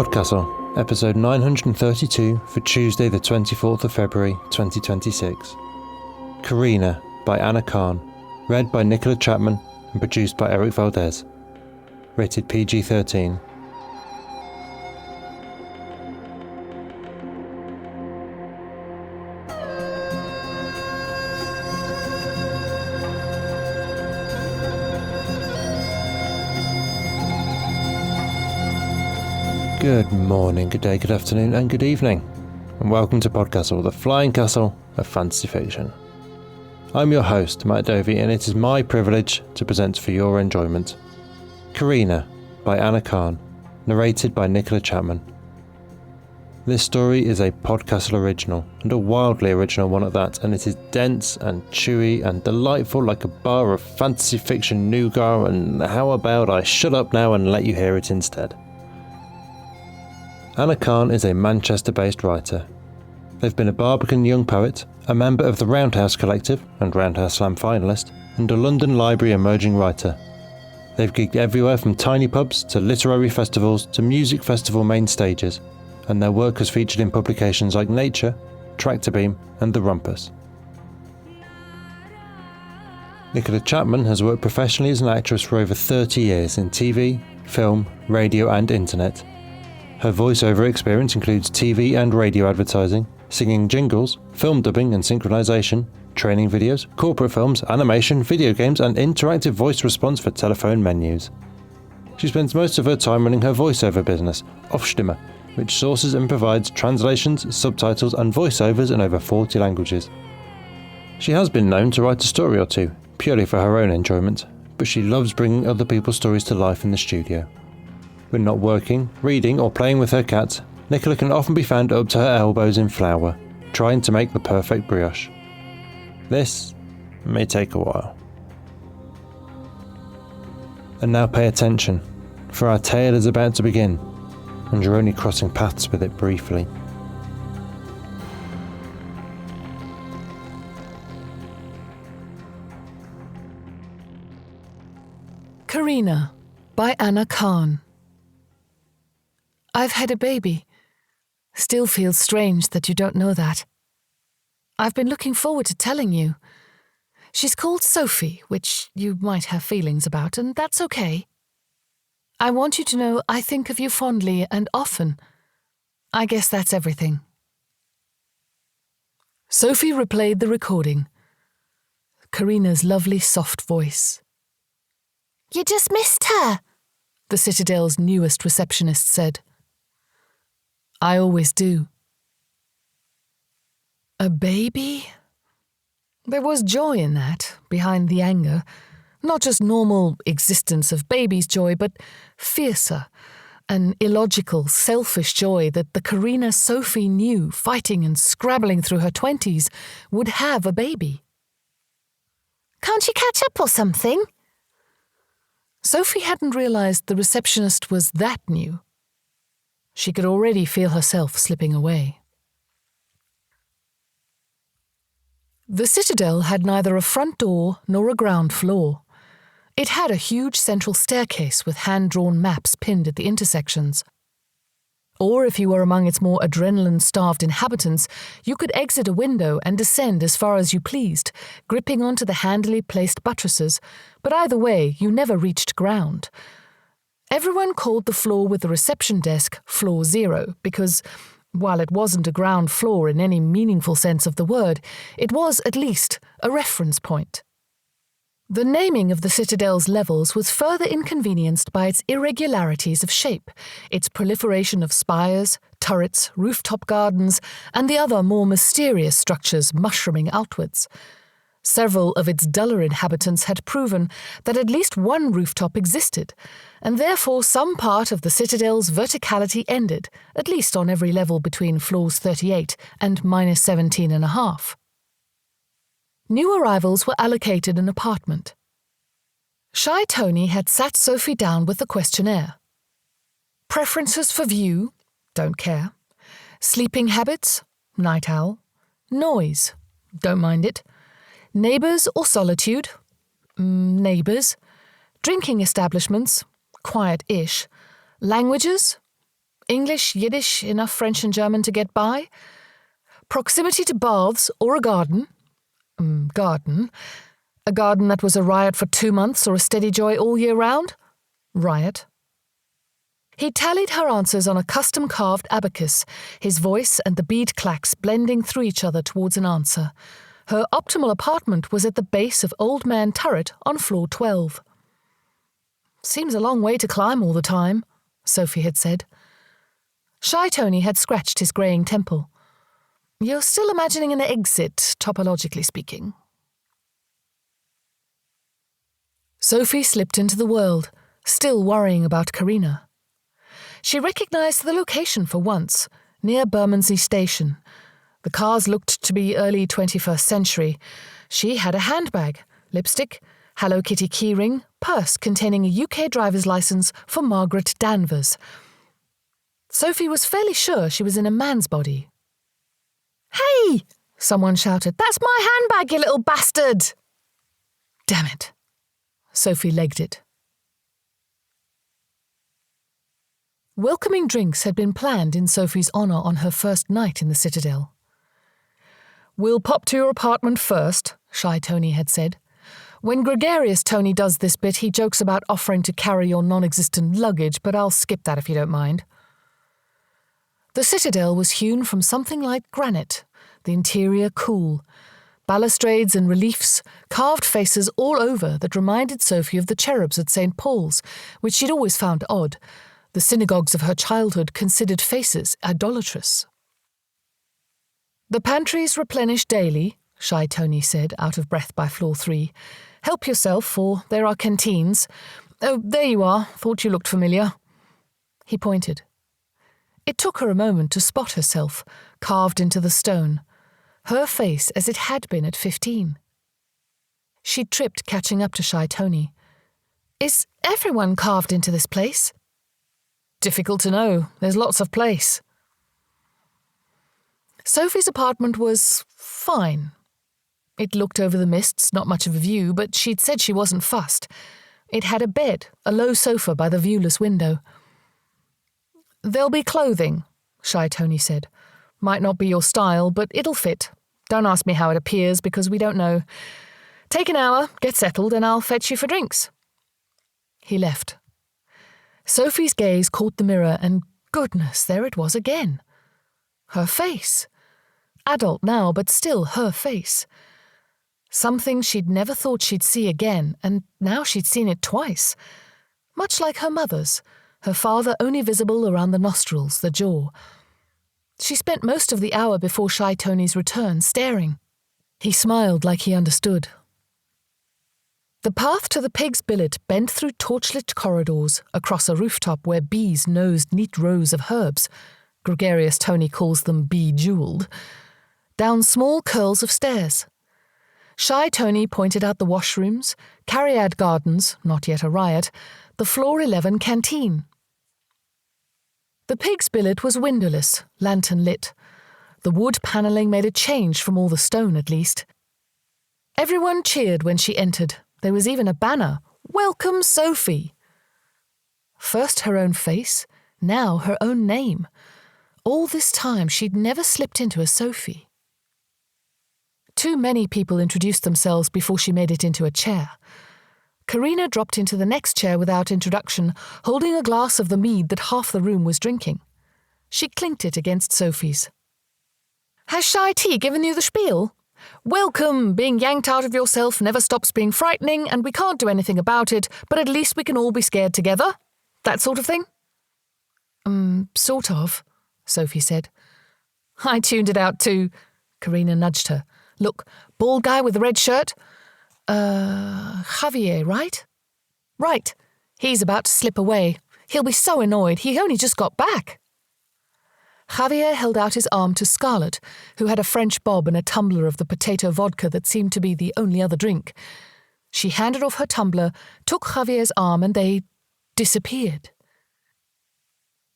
PodCastle, episode 932 for Tuesday the 24th of February 2026. Carina by Anna Kahn, read by Nicola Chapman and produced by Eric Valdes. Rated PG-13. Good morning, good day, good afternoon and good evening, and welcome to PodCastle, the flying castle of fantasy fiction. I'm your host, Matt Dovey, and it is my privilege to present for your enjoyment Carina by Anna Kahn, narrated by Nicola Chapman. This story is a PodCastle original, and a wildly original one at that, and it is dense and chewy and delightful like a bar of fantasy fiction nougat, and how about I shut up now and let you hear it instead. Anna Kahn is a Manchester-based writer. They've been a Barbican young poet, a member of the Roundhouse Collective and Roundhouse Slam finalist, and a London Library emerging writer. They've gigged everywhere from tiny pubs to literary festivals to music festival main stages, and their work has featured in publications like Nature, Tractor Beam and The Rumpus. Nicola Chapman has worked professionally as an actress for over 30 years in TV, film, radio and internet. Her voiceover experience includes TV and radio advertising, singing jingles, film dubbing and synchronization, training videos, corporate films, animation, video games and interactive voice response for telephone menus. She spends most of her time running her voiceover business, Aufstimme, which sources and provides translations, subtitles and voiceovers in over 40 languages. She has been known to write a story or two, purely for her own enjoyment, but she loves bringing other people's stories to life in the studio. When not working, reading or playing with her cat, Nicola can often be found up to her elbows in flour, trying to make the perfect brioche. This may take a while. And now pay attention, for our tale is about to begin, and you're only crossing paths with it briefly. Carina by Anna Kahn. I've had a baby. Still feels strange that you don't know that. I've been looking forward to telling you. She's called Sophie, which you might have feelings about, and that's okay. I want you to know I think of you fondly and often. I guess that's everything. Sophie replayed the recording. Carina's lovely soft voice. You just missed her, the Citadel's newest receptionist said. I always do. A baby? There was joy in that, behind the anger. Not just normal existence of baby's joy, but fiercer, an illogical, selfish joy that the Carina Sophie knew, fighting and scrabbling through her 20s, would have a baby. Can't you catch up or something? Sophie hadn't realized the receptionist was that new. She could already feel herself slipping away. The Citadel had neither a front door nor a ground floor. It had a huge central staircase with hand-drawn maps pinned at the intersections. Or if you were among its more adrenaline-starved inhabitants, you could exit a window and descend as far as you pleased, gripping onto the handily placed buttresses, but either way, you never reached ground. Everyone called the floor with the reception desk Floor Zero because, while it wasn't a ground floor in any meaningful sense of the word, it was at least a reference point. The naming of the Citadel's levels was further inconvenienced by its irregularities of shape, its proliferation of spires, turrets, rooftop gardens, and the other more mysterious structures mushrooming outwards. Several of its duller inhabitants had proven that at least one rooftop existed, and therefore some part of the Citadel's verticality ended, at least on every level between floors 38 and minus 17.5. New arrivals were allocated an apartment. Shy Tony had sat Sophie down with the questionnaire. Preferences for view? Don't care. Sleeping habits? Night owl. Noise? Don't mind it. Neighbours or solitude? Neighbours. Drinking establishments? Quiet-ish. Languages? English, Yiddish, enough French and German to get by. Proximity to baths or a garden. Garden. A garden that was a riot for 2 months or a steady joy all year round. Riot. He tallied her answers on a custom-carved abacus, his voice and the bead clacks blending through each other towards an answer. Her optimal apartment was at the base of Old Man Turret on floor 12. "Seems a long way to climb all the time," Sophie had said. Shy Tony had scratched his greying temple. "You're still imagining an exit, topologically speaking." Sophie slipped into the world, still worrying about Carina. She recognised the location for once, near Bermondsey Station. The cars looked to be early 21st century. She had a handbag, lipstick, Hello Kitty keyring, purse containing a UK driver's licence for Margaret Danvers. Sophie was fairly sure she was in a man's body. "Hey!" someone shouted. "That's my handbag, you little bastard!" Damn it. Sophie legged it. Welcoming drinks had been planned in Sophie's honour on her first night in the Citadel. "We'll pop to your apartment first," Shy Tony had said. "When gregarious Tony does this bit, he jokes about offering to carry your non-existent luggage, but I'll skip that if you don't mind." The Citadel was hewn from something like granite, the interior cool. Balustrades and reliefs, carved faces all over that reminded Sophie of the cherubs at St. Paul's, which she'd always found odd. The synagogues of her childhood considered faces idolatrous. "The pantries replenish daily," Shy Tony said, out of breath by floor 3. "Help yourself, or there are canteens. Oh, there you are. Thought you looked familiar." He pointed. It took her a moment to spot herself, carved into the stone. Her face as it had been at 15. She tripped, catching up to Shy Tony. "Is everyone carved into this place?" "Difficult to know. There's lots of place." Sophie's apartment was fine. It looked over the mists, not much of a view, but she'd said she wasn't fussed. It had a bed, a low sofa by the viewless window. "There'll be clothing," Shy Tony said. "Might not be your style, but it'll fit. Don't ask me how it appears, because we don't know. Take an hour, get settled, and I'll fetch you for drinks." He left. Sophie's gaze caught the mirror, and goodness, there it was again. Her face. Adult now, but still her face. Something she'd never thought she'd see again, and now she'd seen it twice. Much like her mother's, her father only visible around the nostrils, the jaw. She spent most of the hour before Shy Tony's return staring. He smiled like he understood. The path to the pig's billet bent through torchlit corridors, across a rooftop where bees nosed neat rows of herbs. Gregarious Tony calls them bejewelled. Down small curls of stairs. Shy Tony pointed out the washrooms, Cariad Gardens, not yet a riot, the floor 11 canteen. The pig's billet was windowless, lantern lit. The wood panelling made a change from all the stone, at least. Everyone cheered when she entered. There was even a banner, "Welcome, Sophie." First her own face, now her own name. All this time she'd never slipped into a Sophie. Too many people introduced themselves before she made it into a chair. Carina dropped into the next chair without introduction, holding a glass of the mead that half the room was drinking. She clinked it against Sophie's. "Has Shy T given you the spiel? Welcome, being yanked out of yourself never stops being frightening, and we can't do anything about it, but at least we can all be scared together? That sort of thing?" Sort of," Sophie said. "I tuned it out too," Carina nudged her. "Look, bald guy with the red shirt? Javier, right?" "Right. He's about to slip away. He'll be so annoyed. He only just got back." Javier held out his arm to Scarlett, who had a French bob and a tumbler of the potato vodka that seemed to be the only other drink. She handed off her tumbler, took Javier's arm, and they disappeared.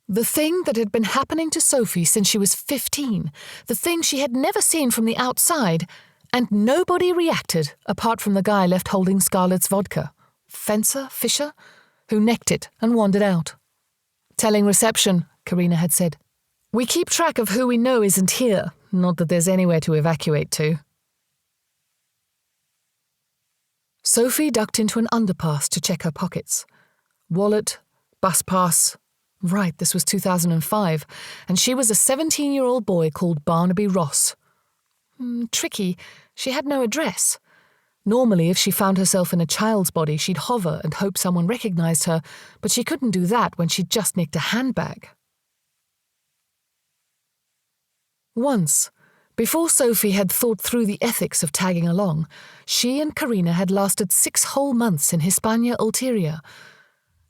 The thing that had been happening to Sophie since she was 15, the thing she had never seen from the outside, and nobody reacted apart from the guy left holding Scarlett's vodka. Fencer, Fisher, who necked it and wandered out. Telling reception, Carina had said. "We keep track of who we know isn't here, not that there's anywhere to evacuate to." Sophie ducked into an underpass to check her pockets. Wallet, bus pass. Right, this was 2005, and she was a 17-year-old boy called Barnaby Ross. Tricky, she had no address. Normally, if she found herself in a child's body, she'd hover and hope someone recognized her, but she couldn't do that when she'd just nicked a handbag. Once, before Sophie had thought through the ethics of tagging along, she and Carina had lasted 6 whole months in Hispania Ulterior.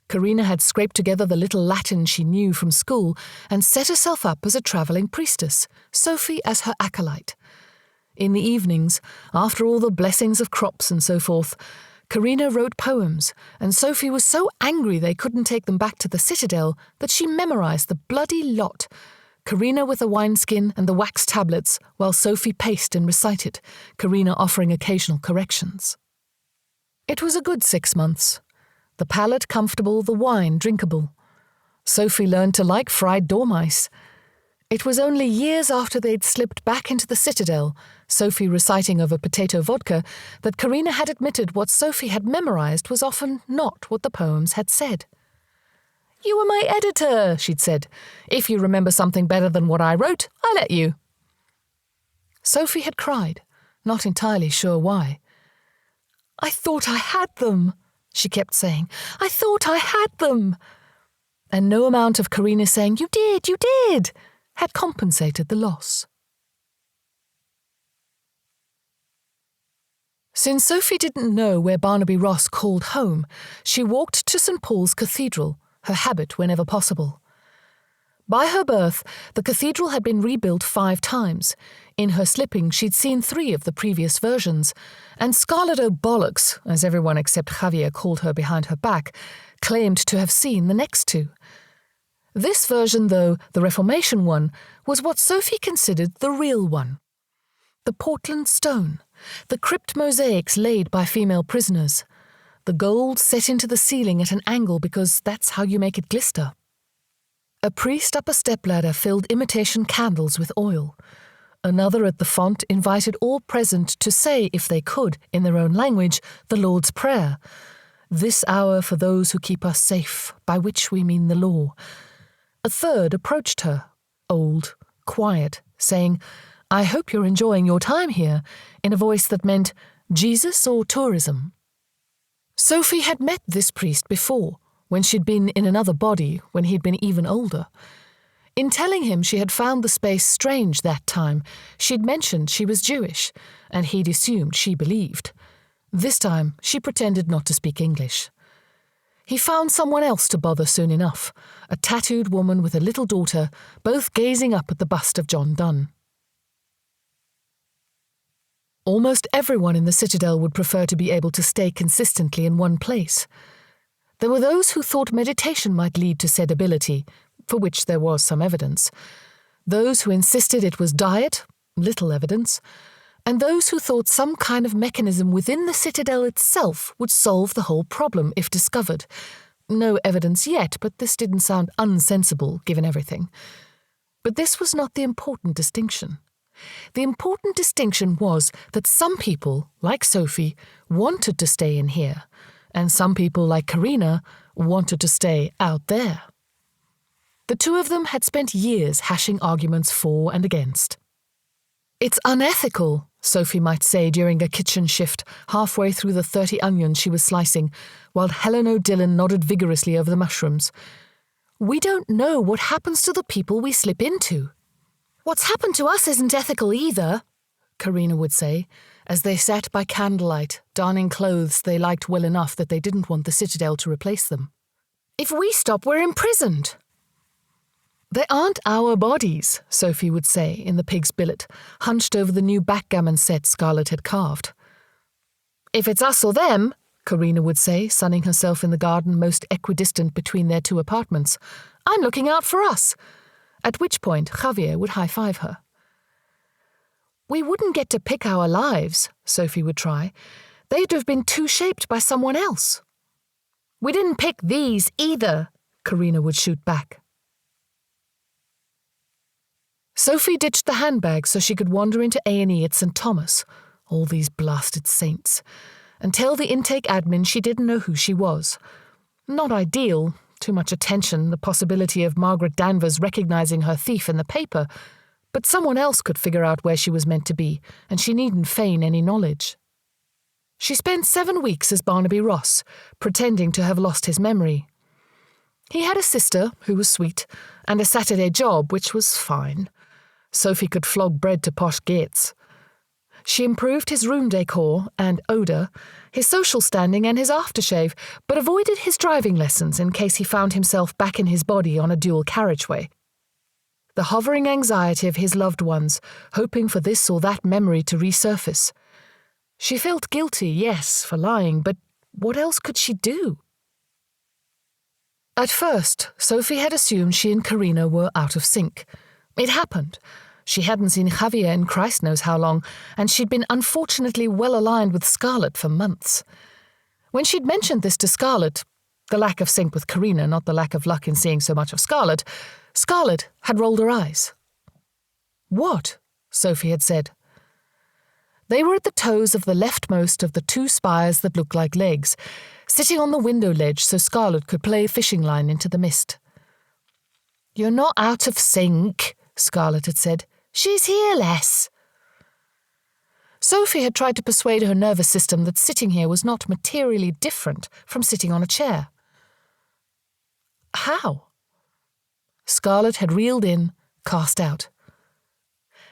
Carina had scraped together the little Latin she knew from school and set herself up as a travelling priestess, Sophie as her acolyte. In the evenings, after all the blessings of crops and so forth, Carina wrote poems, and Sophie was so angry they couldn't take them back to the citadel that she memorised the bloody lot. Carina with the wineskin and the wax tablets, while Sophie paced and recited, Carina offering occasional corrections. It was a good 6 months. The palate comfortable, the wine drinkable. Sophie learned to like fried dormice. It was only years after they'd slipped back into the citadel, Sophie reciting over potato vodka, that Carina had admitted what Sophie had memorised was often not what the poems had said. "You were my editor," she'd said. "If you remember something better than what I wrote, I let you." Sophie had cried, not entirely sure why. "I thought I had them," she kept saying. "I thought I had them." And no amount of Carina saying, you did, had compensated the loss. Since Sophie didn't know where Barnaby Ross called home, she walked to St. Paul's Cathedral, her habit whenever possible. By her birth, the cathedral had been rebuilt 5 times. In her slipping, she'd seen 3 of the previous versions, and Scarlet O'Bollocks, as everyone except Javier called her behind her back, claimed to have seen the next 2. This version, though, the Reformation one, was what Sophie considered the real one. The Portland stone, the crypt mosaics laid by female prisoners, the gold set into the ceiling at an angle because that's how you make it glister. A priest up a stepladder filled imitation candles with oil. Another at the font invited all present to say, if they could, in their own language, the Lord's Prayer. "This hour for those who keep us safe, by which we mean the law." A third approached her, old, quiet, saying, "I hope you're enjoying your time here," in a voice that meant Jesus or tourism. Sophie had met this priest before, when she'd been in another body, when he'd been even older. In telling him she had found the space strange that time, she'd mentioned she was Jewish, and he'd assumed she believed. This time, she pretended not to speak English. He found someone else to bother soon enough, a tattooed woman with a little daughter, both gazing up at the bust of John Donne. Almost everyone in the citadel would prefer to be able to stay consistently in one place. There were those who thought meditation might lead to said ability, for which there was some evidence. Those who insisted it was diet, little evidence. And those who thought some kind of mechanism within the citadel itself would solve the whole problem if discovered. No evidence yet, but this didn't sound unsensible, given everything. But this was not the important distinction. The important distinction was that some people, like Sophie, wanted to stay in here, and some people, like Carina, wanted to stay out there. The 2 of them had spent years hashing arguments for and against. "It's unethical," Sophie might say during a kitchen shift, halfway through the 30 onions she was slicing, while Helen O'Dillon nodded vigorously over the mushrooms. "We don't know what happens to the people we slip into." "What's happened to us isn't ethical either," Carina would say, as they sat by candlelight, darning clothes they liked well enough that they didn't want the citadel to replace them. "If we stop, we're imprisoned." "They aren't our bodies," Sophie would say in the pig's billet, hunched over the new backgammon set Scarlett had carved. "If it's us or them," Carina would say, sunning herself in the garden most equidistant between their 2 apartments, "I'm looking out for us," at which point Javier would high-five her. "We wouldn't get to pick our lives," Sophie would try. "They'd have been too shaped by someone else." "We didn't pick these either," Carina would shoot back. Sophie ditched the handbag so she could wander into A&E at St. Thomas, all these blasted saints, and tell the intake admin she didn't know who she was. Not ideal, too much attention, the possibility of Margaret Danvers recognizing her thief in the paper, but someone else could figure out where she was meant to be, and she needn't feign any knowledge. She spent 7 weeks as Barnaby Ross, pretending to have lost his memory. He had a sister, who was sweet, and a Saturday job, which was fine. Sophie could flog bread to posh Gates. She improved his room decor and odour, his social standing and his aftershave, but avoided his driving lessons in case he found himself back in his body on a dual carriageway. The hovering anxiety of his loved ones, hoping for this or that memory to resurface. She felt guilty, yes, for lying, but what else could she do? At first, Sophie had assumed she and Carina were out of sync. It happened. She hadn't seen Javier in Christ knows how long, and she'd been unfortunately well aligned with Scarlett for months. When she'd mentioned this to Scarlett, the lack of sync with Carina, not the lack of luck in seeing so much of Scarlett, Scarlett had rolled her eyes. "What?" Sophie had said. They were at the toes of the leftmost of the 2 spires that looked like legs, sitting on the window ledge so Scarlett could play a fishing line into the mist. "You're not out of sync," Scarlett had said. "She's here less." Sophie had tried to persuade her nervous system that sitting here was not materially different from sitting on a chair. How? Scarlett had reeled in, cast out.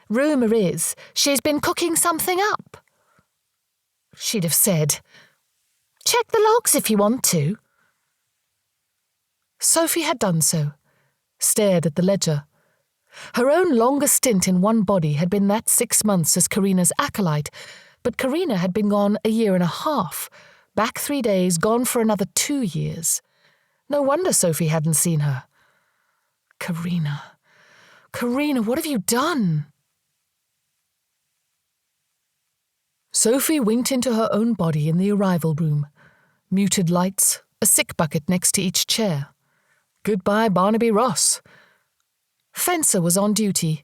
"Rumour is she's been cooking something up." She'd have said, "Check the logs if you want to." Sophie had done so, stared at the ledger. Her own longest stint in one body had been that 6 months as Carina's acolyte, but Carina had been gone a year and a half, back 3 days, gone for another 2 years. No wonder Sophie hadn't seen her. Carina, what have you done? Sophie winked into her own body in the arrival room. Muted lights, a sick bucket next to each chair. Goodbye, Barnaby Ross. Fencer was on duty.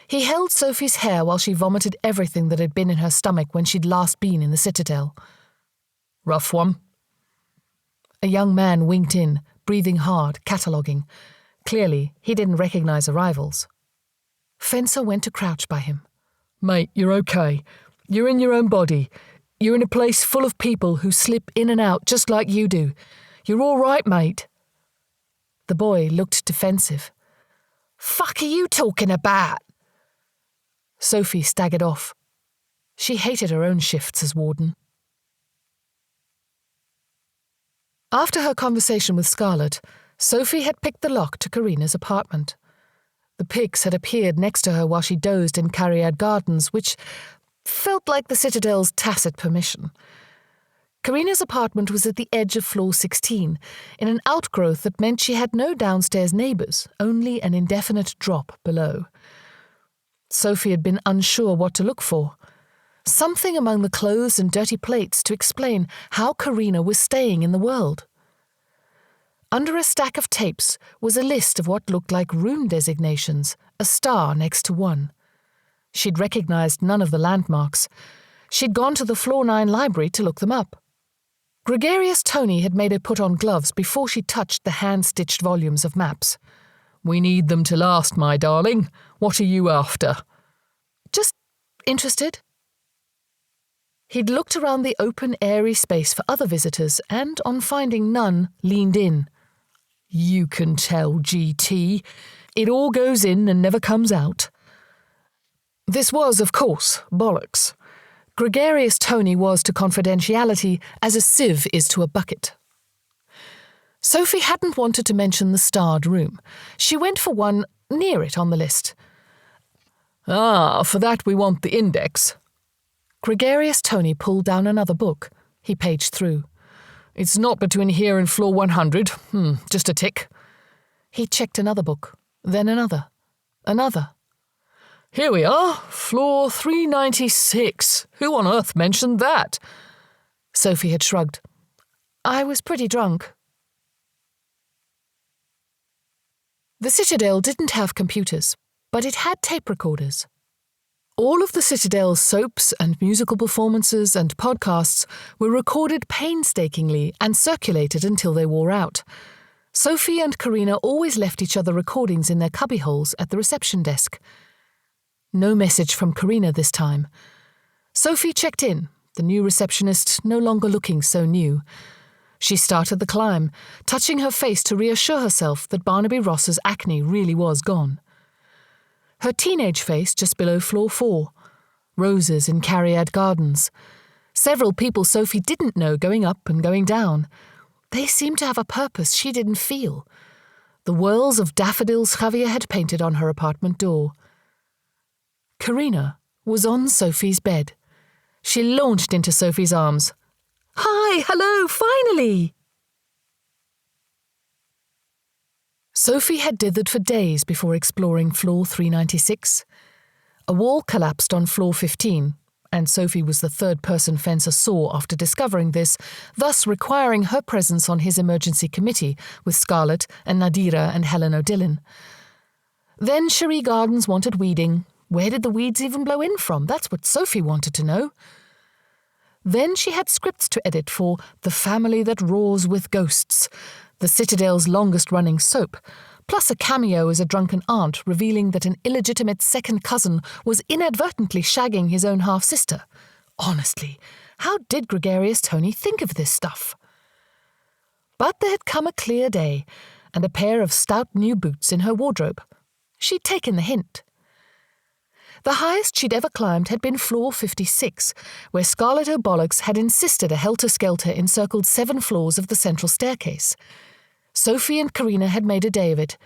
He held Sophie's hair while she vomited everything that had been in her stomach when she'd last been in the Citadel. "Rough one." A young man winked in, breathing hard, cataloguing. Clearly, he didn't recognise arrivals. Fencer went to crouch by him. "Mate, you're okay. You're in your own body. You're in a place full of people who slip in and out just like you do. You're all right, mate." The boy looked defensive. "Fuck are you talking about?" Sophie staggered off. She hated her own shifts as warden. After her conversation with Scarlett, Sophie had picked the lock to Carina's apartment. The pigs had appeared next to her while she dozed in Carriad Gardens, which felt like the Citadel's tacit permission. Carina's apartment was at the edge of floor 16, in an outgrowth that meant she had no downstairs neighbours, only an indefinite drop below. Sophie had been unsure what to look for. Something among the clothes and dirty plates to explain how Carina was staying in the world. Under a stack of tapes was a list of what looked like room designations, a star next to one. She'd recognised none of the landmarks. She'd gone to the Floor 9 library to look them up. Gregarious Tony had made her put on gloves before she touched the hand-stitched volumes of maps. "We need them to last, my darling. What are you after?" "Just interested." He'd looked around the open, airy space for other visitors and, on finding none, leaned in. "You can tell, GT. It all goes in and never comes out." This was, of course, bollocks. Gregarious Tony was to confidentiality as a sieve is to a bucket. Sophie hadn't wanted to mention the starred room. She went for one near it on the list. For that we want the index." Gregarious Tony pulled down another book. He paged through. "It's not between here and floor 100. Just a tick." He checked another book, then another. "Here we are, floor 396. Who on earth mentioned that?" Sophie had shrugged. "I was pretty drunk." The Citadel didn't have computers. but it had tape recorders. All of the Citadel's soaps and musical performances and podcasts were recorded painstakingly and circulated until they wore out. Sophie and Carina always left each other recordings in their cubbyholes at the reception desk. No message from Carina this time. Sophie checked in, the new receptionist no longer looking so new. She started the climb, touching her face to reassure herself that Barnaby Ross's acne really was gone. Her teenage face just below floor 4. Roses in Cariad Gardens. Several people Sophie didn't know going up and going down. They seemed to have a purpose she didn't feel. The whirls of daffodils Javier had painted on her apartment door. Carina was on Sophie's bed. She launched into Sophie's arms. "Hi, hello, finally!" Sophie had dithered for days before exploring floor 396. A wall collapsed on floor 15, and Sophie was the third-person fencer saw after discovering this, thus requiring her presence on his emergency committee with Scarlett and Nadira and Helen O'Dillon. Then Cherie Gardens wanted weeding. Where did the weeds even blow in from? That's what Sophie wanted to know. Then she had scripts to edit for The Family That Roars with Ghosts, the Citadel's longest-running soap, plus a cameo as a drunken aunt revealing that an illegitimate second cousin was inadvertently shagging his own half-sister. Honestly, how did gregarious Tony think of this stuff? But there had come a clear day, and a pair of stout new boots in her wardrobe. She'd taken the hint. The highest she'd ever climbed had been floor 56, where Scarlett O'Bollocks had insisted a helter-skelter encircled 7 floors of the central staircase. Sophie and Carina had made a day of it.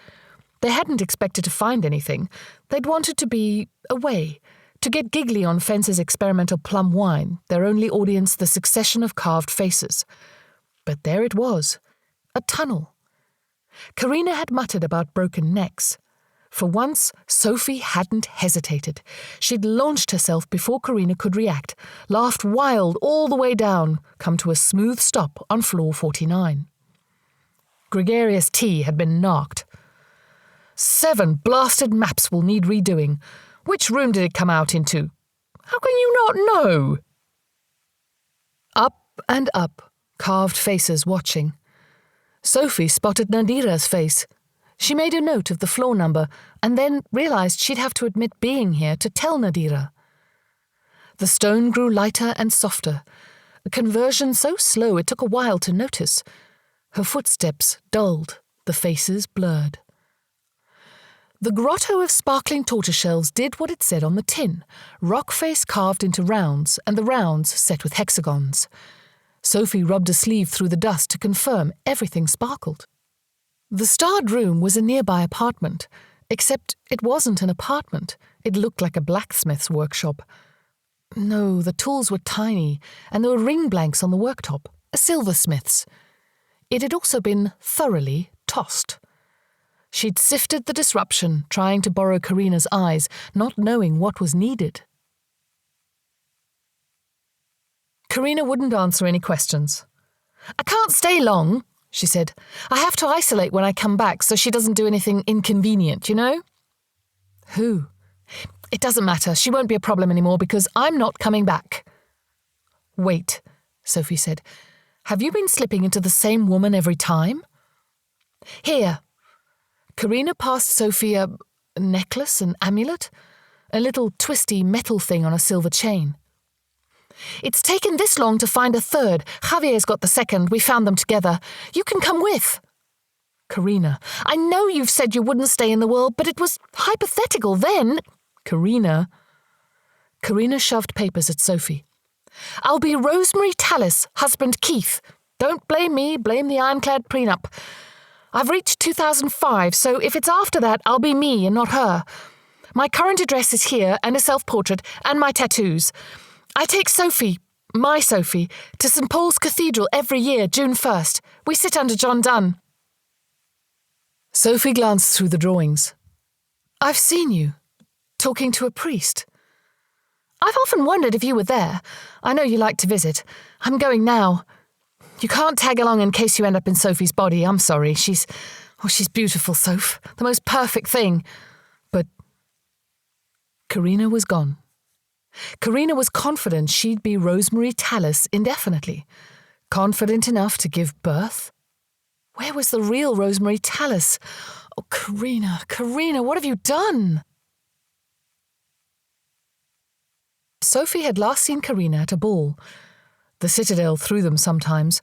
They hadn't expected to find anything. They'd wanted to be away, to get giggly on Fence's experimental plum wine, their only audience the succession of carved faces. But there it was, a tunnel. Carina had muttered about broken necks. For once, Sophie hadn't hesitated. She'd launched herself before Carina could react, laughed wild all the way down, come to a smooth stop on floor 49. Gregarious T had been knocked. 7 blasted maps will need redoing. Which room did it come out into? How can you not know? Up and up, carved faces watching. Sophie spotted Nadira's face. She made a note of the floor number and then realized she'd have to admit being here to tell Nadira. The stone grew lighter and softer, a conversion so slow it took a while to notice. Her footsteps dulled, the faces blurred. The grotto of sparkling tortoiseshells did what it said on the tin, rock face carved into rounds and the rounds set with hexagons. Sophie rubbed a sleeve through the dust to confirm everything sparkled. The starred room was a nearby apartment, except it wasn't an apartment. It looked like a blacksmith's workshop. No, the tools were tiny, and there were ring blanks on the worktop, a silversmith's. It had also been thoroughly tossed. She'd sifted the disruption, trying to borrow Carina's eyes, not knowing what was needed. Carina wouldn't answer any questions. "I can't stay long," she said. "I have to isolate when I come back so she doesn't do anything inconvenient, you know?" "Who?" "It doesn't matter. She won't be a problem anymore because I'm not coming back." "Wait," Sophie said. "Have you been slipping into the same woman every time?" "Here." Carina passed Sophie a necklace, an amulet, a little twisty metal thing on a silver chain. "It's taken this long to find a third. Javier's got the second. We found them together. You can come with." "Carina, I know you've said you wouldn't stay in the world, but it was hypothetical then." "Carina." Carina shoved papers at Sophie. "I'll be Rosemary Tallis, husband Keith. Don't blame me, blame the ironclad prenup. I've reached 2005, so if it's after that, I'll be me and not her. My current address is here, and a self-portrait, and my tattoos. I take Sophie, my Sophie, to St. Paul's Cathedral every year, June 1st. We sit under John Donne." Sophie glanced through the drawings. "I've seen you, talking to a priest. I've often wondered if you were there. I know you like to visit. I'm going now. You can't tag along in case you end up in Sophie's body. I'm sorry. She's beautiful, Soph. The most perfect thing. But Carina was gone. Carina was confident she'd be Rosemary Tallis indefinitely. Confident enough to give birth? Where was the real Rosemary Tallis? Oh, Carina, what have you done? Sophie had last seen Carina at a ball. The Citadel threw them sometimes.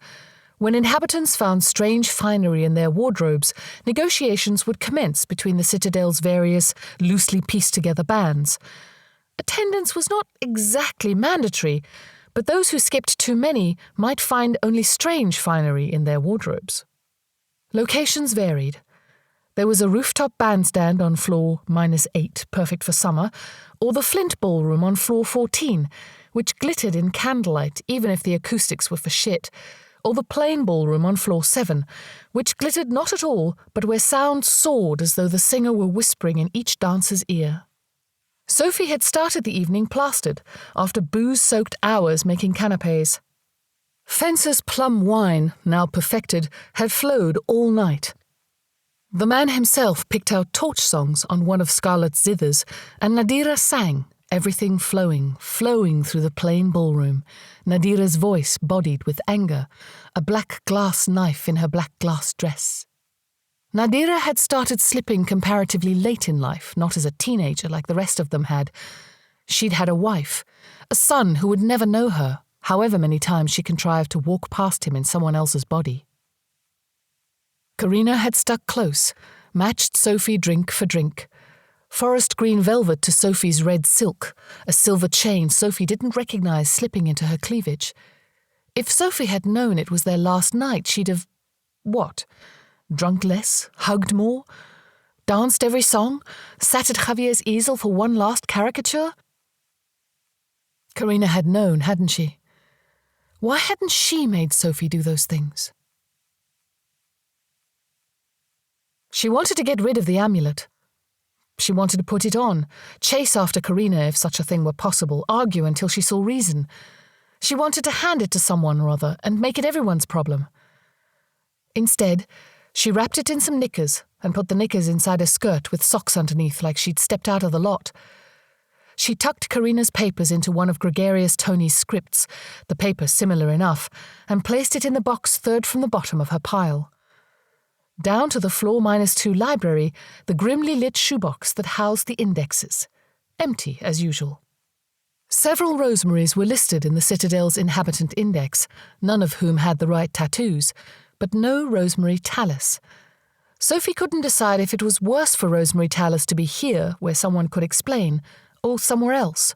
When inhabitants found strange finery in their wardrobes, negotiations would commence between the Citadel's various loosely pieced-together bands. Attendance was not exactly mandatory, but those who skipped too many might find only strange finery in their wardrobes. Locations varied. There was a rooftop bandstand on floor -8, perfect for summer, or the Flint Ballroom on floor 14, which glittered in candlelight even if the acoustics were for shit, or the plain ballroom on floor 7, which glittered not at all, but where sound soared as though the singer were whispering in each dancer's ear. Sophie had started the evening plastered, after booze-soaked hours making canapés. Fencer's plum wine, now perfected, had flowed all night. The man himself picked out torch songs on one of Scarlett's zithers, and Nadira sang, everything flowing through the plain ballroom, Nadira's voice bodied with anger, a black glass knife in her black glass dress. Nadira had started slipping comparatively late in life, not as a teenager like the rest of them had. She'd had a wife, a son who would never know her, however many times she contrived to walk past him in someone else's body. Carina had stuck close, matched Sophie drink for drink. Forest green velvet to Sophie's red silk, a silver chain Sophie didn't recognize slipping into her cleavage. If Sophie had known it was their last night, she'd have... what? Drunk less? Hugged more? Danced every song? Sat at Javier's easel for one last caricature? Carina had known, hadn't she? Why hadn't she made Sophie do those things? She wanted to get rid of the amulet. She wanted to put it on, chase after Carina if such a thing were possible, argue until she saw reason. She wanted to hand it to someone or other and make it everyone's problem. Instead, she wrapped it in some knickers and put the knickers inside a skirt with socks underneath like she'd stepped out of the lot. She tucked Carina's papers into one of Gregarious Tony's scripts, the paper similar enough, and placed it in the box third from the bottom of her pile. Down to the floor -2 library, the grimly lit shoebox that housed the indexes. Empty, as usual. Several Rosemarys were listed in the Citadel's inhabitant index, none of whom had the right tattoos, but no Rosemary Tallis. Sophie couldn't decide if it was worse for Rosemary Tallis to be here, where someone could explain, or somewhere else.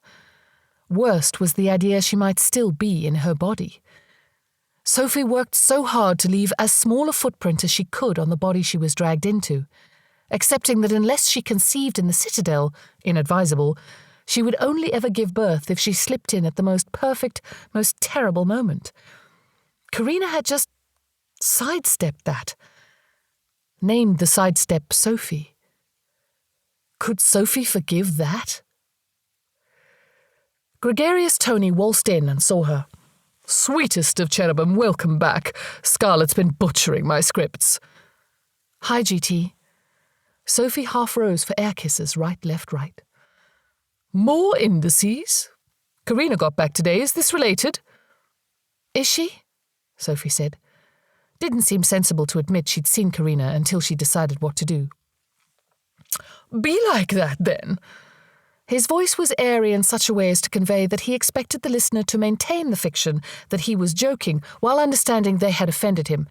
Worst was the idea she might still be in her body. Sophie worked so hard to leave as small a footprint as she could on the body she was dragged into, accepting that unless she conceived in the Citadel, inadvisable, she would only ever give birth if she slipped in at the most perfect, most terrible moment. Carina had just sidestepped that. Named the sidestep Sophie. Could Sophie forgive that? Gregarious Tony waltzed in and saw her. "Sweetest of cherubim, welcome back. Scarlett's been butchering my scripts." "Hi, GT." Sophie half rose for air kisses, right, left, right. "More indices? Carina got back today. Is this related?" "Is she?" Sophie said. Didn't seem sensible to admit she'd seen Carina until she decided what to do. "Be like that, then." His voice was airy in such a way as to convey that he expected the listener to maintain the fiction that he was joking while understanding they had offended him.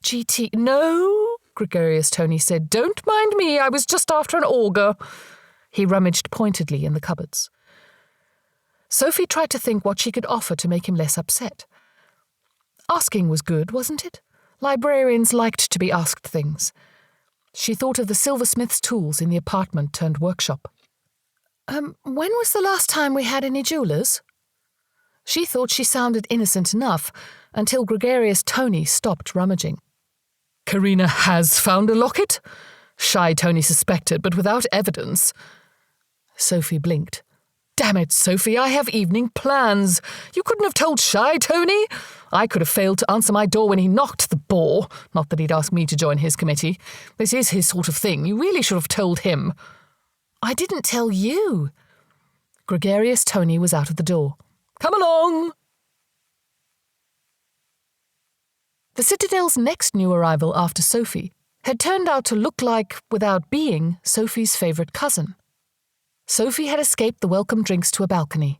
"GT, no," Gregarious Tony said. "Don't mind me, I was just after an auger." He rummaged pointedly in the cupboards. Sophie tried to think what she could offer to make him less upset. Asking was good, wasn't it? Librarians liked to be asked things. She thought of the silversmith's tools in the apartment turned workshop. When was the last time we had any jewellers?" She thought she sounded innocent enough until Gregarious Tony stopped rummaging. "Carina has found a locket?" Shy Tony suspected, but without evidence. Sophie blinked. "Damn it, Sophie, I have evening plans. You couldn't have told Shy Tony? I could have failed to answer my door when he knocked, the bore. Not that he'd ask me to join his committee. This is his sort of thing. You really should have told him." "I didn't tell you." Gregarious Tony was out of the door. "Come along!" The Citadel's next new arrival after Sophie had turned out to look like, without being, Sophie's favourite cousin. Sophie had escaped the welcome drinks to a balcony,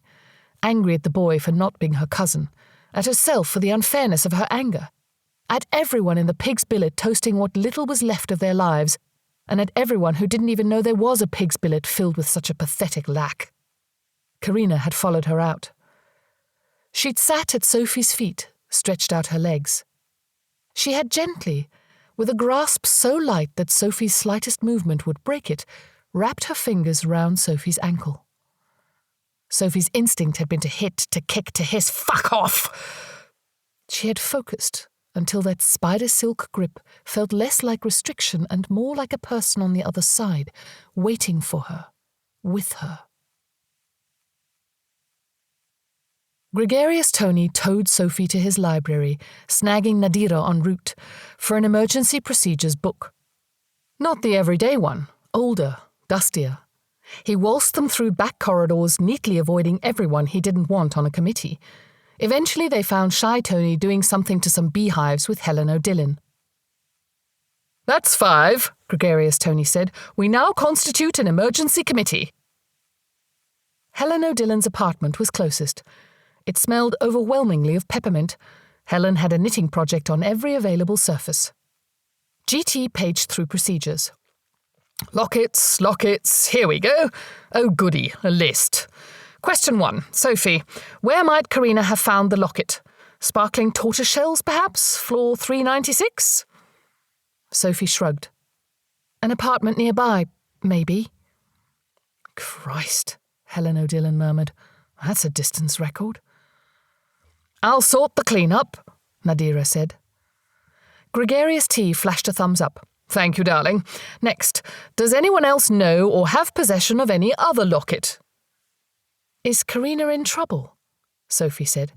angry at the boy for not being her cousin, at herself for the unfairness of her anger, at everyone in the pig's billet toasting what little was left of their lives, and at everyone who didn't even know there was a pig's billet filled with such a pathetic lack. Carina had followed her out. She'd sat at Sophie's feet, stretched out her legs. She had gently, with a grasp so light that Sophie's slightest movement would break it, wrapped her fingers round Sophie's ankle. Sophie's instinct had been to hit, to kick, to hiss, "Fuck off!" She had focused until that spider-silk grip felt less like restriction and more like a person on the other side, waiting for her, with her. Gregarious Tony towed Sophie to his library, snagging Nadira en route, for an emergency procedures book. Not the everyday one, older, dustier. He waltzed them through back corridors, neatly avoiding everyone he didn't want on a committee. Eventually they found Shy Tony doing something to some beehives with Helen O'Dillon. "That's 5, Gregarious Tony said. "We now constitute an emergency committee." Helen O'Dillon's apartment was closest. It smelled overwhelmingly of peppermint. Helen had a knitting project on every available surface. GT paged through procedures. Lockets, here we go. Oh goody, a list. Question 1. Sophie, where might Carina have found the locket? Sparkling tortoise shells, perhaps? Floor 396? Sophie shrugged. An apartment nearby, maybe. Christ, Helen O'Dillon murmured. That's a distance record. I'll sort the clean-up, Nadira said. Gregarious T flashed a thumbs up. Thank you, darling. Next, does anyone else know or have possession of any other locket? Is Carina in trouble? Sophie said.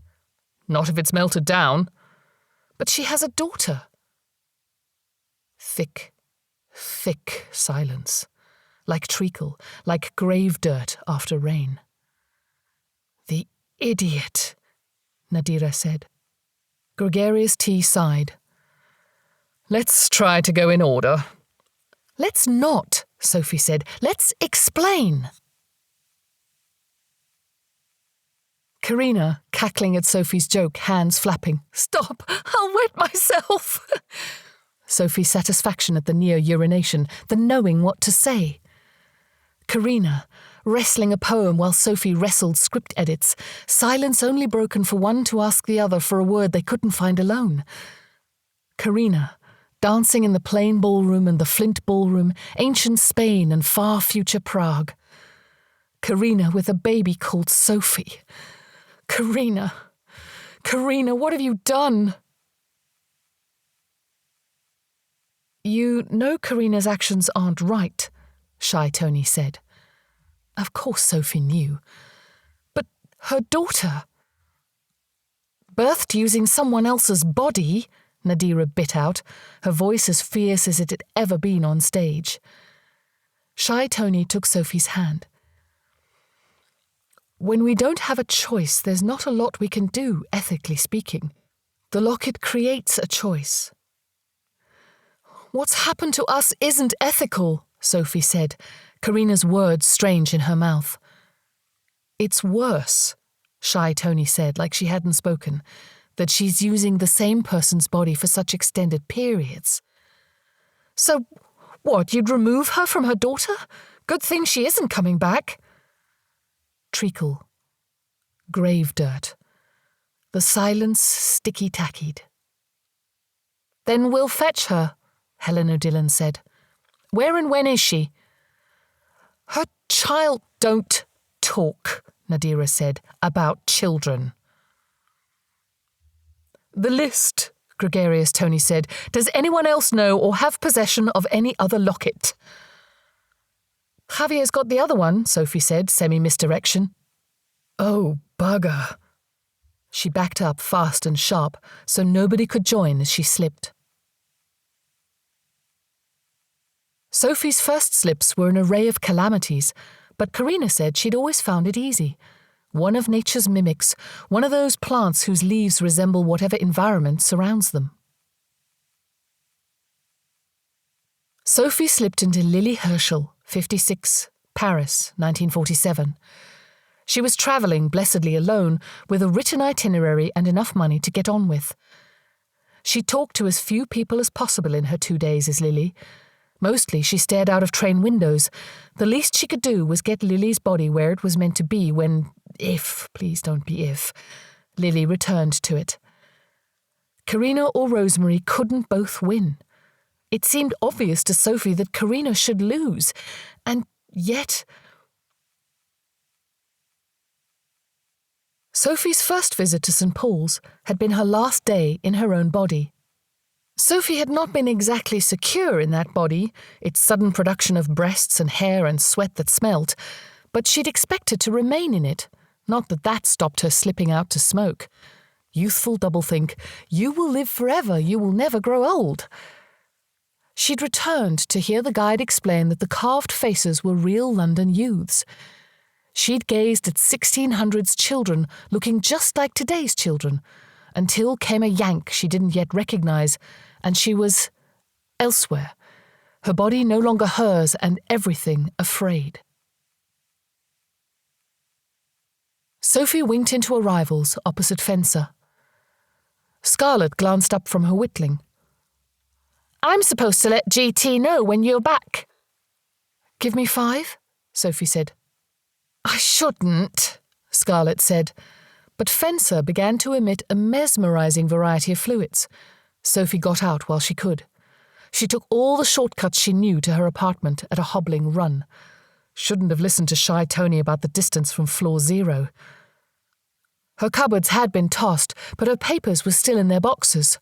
Not if it's melted down. But she has a daughter. Thick silence. Like treacle, like grave dirt after rain. The idiot, Nadira said. Gregarious T sighed. Let's try to go in order. Let's not, Sophie said. Let's explain. Carina, cackling at Sophie's joke, hands flapping. Stop, I'll wet myself. Sophie's satisfaction at the near urination, the knowing what to say. Carina, wrestling a poem while Sophie wrestled script edits, silence only broken for one to ask the other for a word they couldn't find alone. Carina, dancing in the plain ballroom and the flint ballroom, ancient Spain and far future Prague. Carina with a baby called Sophie. Carina, what have you done? You know Carina's actions aren't right, Shy Tony said. Of course Sophie knew. But her daughter... Birthed using someone else's body, Nadira bit out, her voice as fierce as it had ever been on stage. Shy Tony took Sophie's hand. When we don't have a choice, there's not a lot we can do, ethically speaking. The locket creates a choice. What's happened to us isn't ethical, Sophie said, Carina's words strange in her mouth. It's worse, Shy Tony said, like she hadn't spoken, that she's using the same person's body for such extended periods. So, what, you'd remove her from her daughter? Good thing she isn't coming back. Treacle. Grave dirt. The silence sticky-tackied. Then we'll fetch her, Helen O'Dillon said. Where and when is she? Her child... Don't talk, Nadira said, about children. The list, Gregarious Tony said. Does anyone else know or have possession of any other locket? Javier's got the other one, Sophie said, semi-misdirection. Oh, bugger. She backed up fast and sharp, so nobody could join as she slipped. Sophie's first slips were an array of calamities, but Carina said she'd always found it easy. One of nature's mimics, one of those plants whose leaves resemble whatever environment surrounds them. Sophie slipped into Lily Herschel, 56, Paris, 1947. She was travelling blessedly alone, with a written itinerary and enough money to get on with. She talked to as few people as possible in her 2 days as Lily. Mostly she stared out of train windows. The least she could do was get Lily's body where it was meant to be when, please don't be if, Lily returned to it. Carina or Rosemary couldn't both win. It seemed obvious to Sophie that Carina should lose, and yet... Sophie's first visit to St. Paul's had been her last day in her own body. Sophie had not been exactly secure in that body, its sudden production of breasts and hair and sweat that smelt, but she'd expected to remain in it, not that that stopped her slipping out to smoke. Youthful doublethink, you will live forever, you will never grow old. She'd returned to hear the guide explain that the carved faces were real London youths. She'd gazed at 1600s children looking just like today's children, until came a yank she didn't yet recognise, and she was elsewhere, her body no longer hers and everything afraid. Sophie winked into arrivals opposite Fencer. Scarlett glanced up from her whittling. "I'm supposed to let GT know when you're back." "Give me 5," Sophie said. "I shouldn't," Scarlett said, but Fencer began to emit a mesmerising variety of fluids. Sophie got out while she could. She took all the shortcuts she knew to her apartment at a hobbling run. Shouldn't have listened to Shy Tony about the distance from floor 0. Her cupboards had been tossed, but her papers were still in their boxes.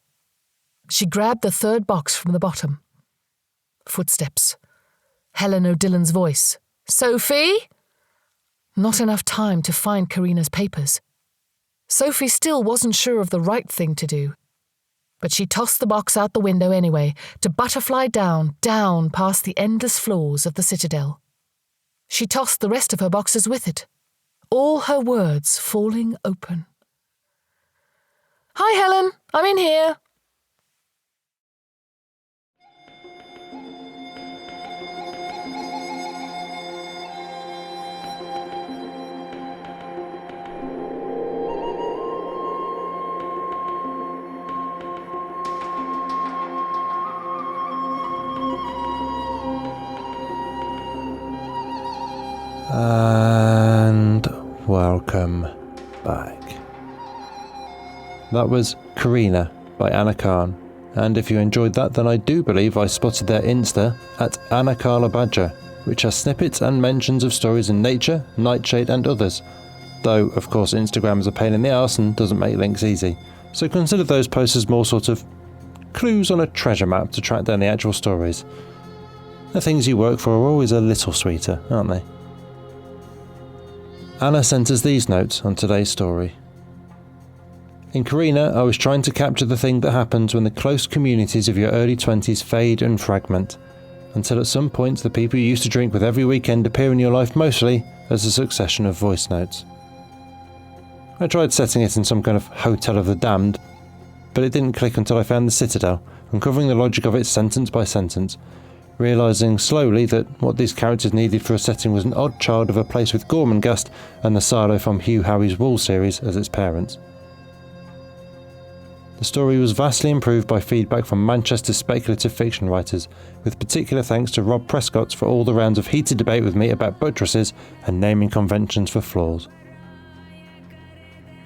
She grabbed the 3rd box from the bottom. Footsteps. Helen O'Dillon's voice. "Sophie?" Not enough time to find Carina's papers. Sophie still wasn't sure of the right thing to do. But she tossed the box out the window anyway, to butterfly down past the endless floors of the Citadel. She tossed the rest of her boxes with it, all her words falling open. "Hi, Helen, I'm in here." And welcome back. That was Carina by Anna Kahn, and if you enjoyed that, then I do believe I spotted their Insta at Anna Carla Badger, which has snippets and mentions of stories in Nature, Nightshade and others, though of course Instagram is a pain in the arse and doesn't make links easy, so consider those posts as more sort of clues on a treasure map to track down the actual stories. The things you work for are always a little sweeter, aren't they? Anna sent us these notes on today's story. In Carina, I was trying to capture the thing that happens when the close communities of your early 20s fade and fragment, until at some point the people you used to drink with every weekend appear in your life mostly as a succession of voice notes. I tried setting it in some kind of Hotel of the Damned, but it didn't click until I found the Citadel, uncovering the logic of it sentence by sentence, realising slowly that what these characters needed for a setting was an odd child of a place with Gormenghast and the silo from Hugh Howey's Wall series as its parents. The story was vastly improved by feedback from Manchester's speculative fiction writers, with particular thanks to Rob Prescott for all the rounds of heated debate with me about buttresses and naming conventions for floors.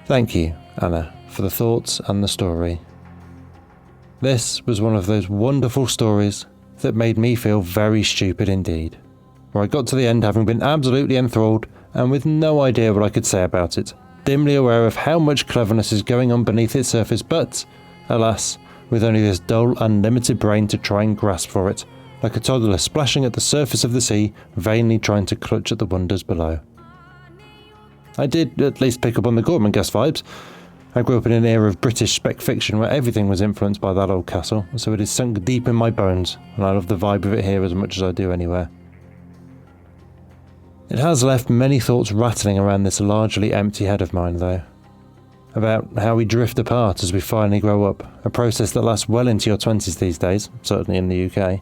Thank you, Anna, for the thoughts and the story. This was one of those wonderful stories that made me feel very stupid indeed, where I got to the end having been absolutely enthralled and with no idea what I could say about it, dimly aware of how much cleverness is going on beneath its surface, but, alas, with only this dull, unlimited brain to try and grasp for it, like a toddler splashing at the surface of the sea, vainly trying to clutch at the wonders below. I did at least pick up on the Gormenghast vibes. I grew up in an era of British spec fiction where everything was influenced by that old castle, so it is sunk deep in my bones, and I love the vibe of it here as much as I do anywhere. It has left many thoughts rattling around this largely empty head of mine, though. About how we drift apart as we finally grow up, a process that lasts well into your 20s these days, certainly in the UK.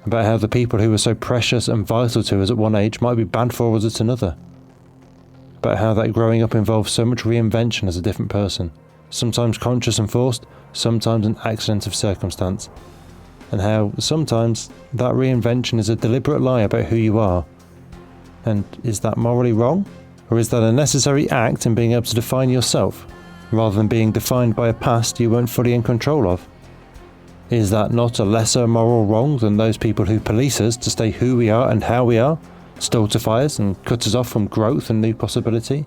About how the people who were so precious and vital to us at one age might be bad for us at another. About how that growing up involves so much reinvention as a different person, sometimes conscious and forced, sometimes an accident of circumstance, and how sometimes that reinvention is a deliberate lie about who you are. And is that morally wrong? Or is that a necessary act in being able to define yourself, rather than being defined by a past you weren't fully in control of? Is that not a lesser moral wrong than those people who police us to stay who we are and how we are, stultify us and cut us off from growth and new possibility?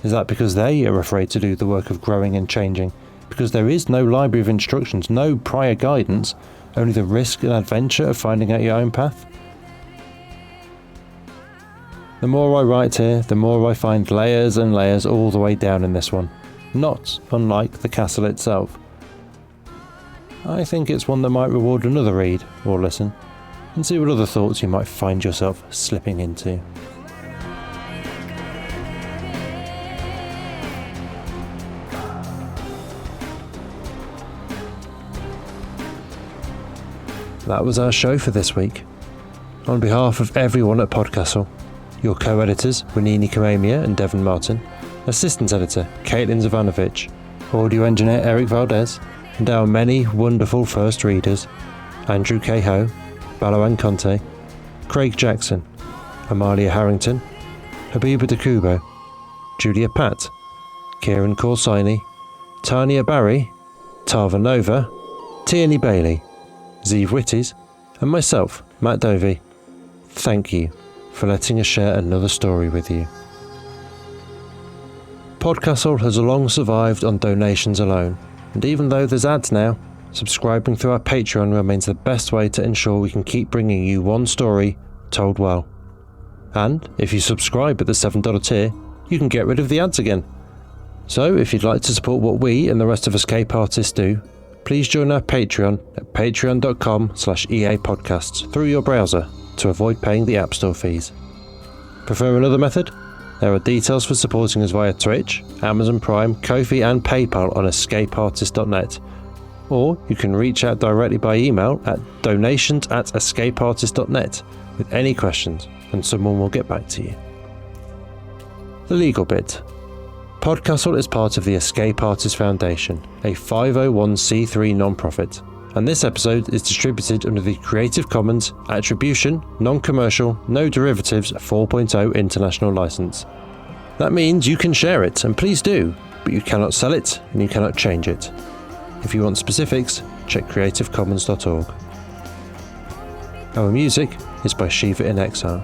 Is that because they are afraid to do the work of growing and changing, because there is no library of instructions, no prior guidance, only the risk and adventure of finding out your own path? The more I write here, the more I find layers and layers all the way down in this one, not unlike the castle itself. I think it's one that might reward another read or listen, and see what other thoughts you might find yourself slipping into. That was our show for this week. On behalf of everyone at PodCastle, your co-editors Renini Kamamia and Devon Martin, assistant editor Caitlin Zavanovich, audio engineer Eric Valdes, and our many wonderful first readers Andrew Cahoe, Balawan Conte, Craig Jackson, Amalia Harrington, Habiba DeCubo, Julia Patt, Kieran Corsini, Tania Barry, Tava Nova, Tierney Bailey, Zeev Witties, and myself, Matt Dovey. Thank you for letting us share another story with you. PodCastle has long survived on donations alone, and even though there's ads now, subscribing through our Patreon remains the best way to ensure we can keep bringing you one story told well. And if you subscribe at the $7 tier, you can get rid of the ads again. So if you'd like to support what we and the rest of Escape Artists do, please join our Patreon at patreon.com/EAPodcasts through your browser to avoid paying the App Store fees. Prefer another method? There are details for supporting us via Twitch, Amazon Prime, Ko-fi and PayPal on escapeartist.net. Or you can reach out directly by email at donations@escapeartist.net with any questions and someone will get back to you. The legal bit. PodCastle is part of the Escape Artists Foundation, a 501c3 non-profit, and this episode is distributed under the Creative Commons Attribution, Non-Commercial, No Derivatives 4.0 International License. That means you can share it, and please do, but you cannot sell it and you cannot change it. If you want specifics, check creativecommons.org. Our music is by Shiva in Exile.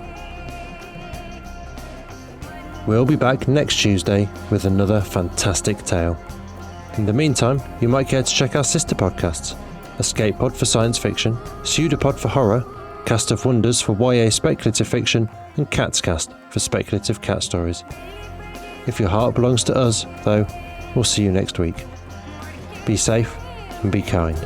We'll be back next Tuesday with another fantastic tale. In the meantime, you might care to check our sister podcasts, Escape Pod for science fiction, Pseudopod for horror, Cast of Wonders for YA speculative fiction, and Cat's Cast for speculative cat stories. If your heart belongs to us, though, we'll see you next week. Be safe and be kind.